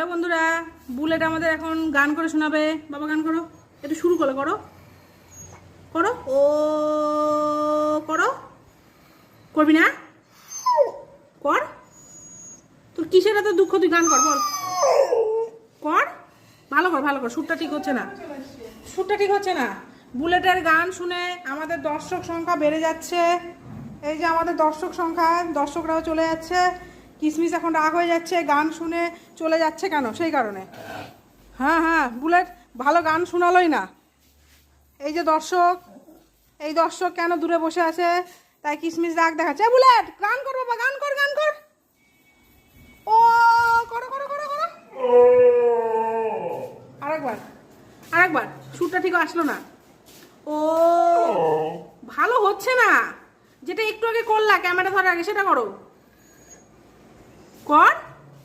Hello বন্ধুরা, bullet আমাদের এখন গান করে শোনাবে। বাবা গান করো, একটু শুরু করো, করো করো ও করো। করবি না? কর। তোর কিসের এত দুঃখ? তুই গান কর, বল কর। ভালো কর, ভালো কর। সুরটা ঠিক হচ্ছে না, সুরটা ঠিক হচ্ছে না। বুলেটের গান শুনে আমাদের দর্শক সংখ্যা বেড়ে যাচ্ছে। এই যে আমাদের দর্শক সংখ্যা, দর্শকরাও চলে যাচ্ছে। কিসমিস এখন রাগ হয়ে যাচ্ছে, গান শুনে চলে যাচ্ছে কেন, সেই কারণে। হ্যাঁ হ্যাঁ, বুলেট ভালো গান শোনালোই না। এই যে দর্শক, এই দর্শক কেন দূরে বসে আছে, তাই কিসমিস রাগ দেখাচ্ছে। বুলেট গান কর বাবা, গান কর, গান কর। ও করো করো করো করো। আরেকবার, আরেকবার। সুরটা ঠিক আসলো না। ও ভালো হচ্ছে না। যেটা একটু আগে করলা ক্যামেরা ধরার আগে, সেটা করো, কর।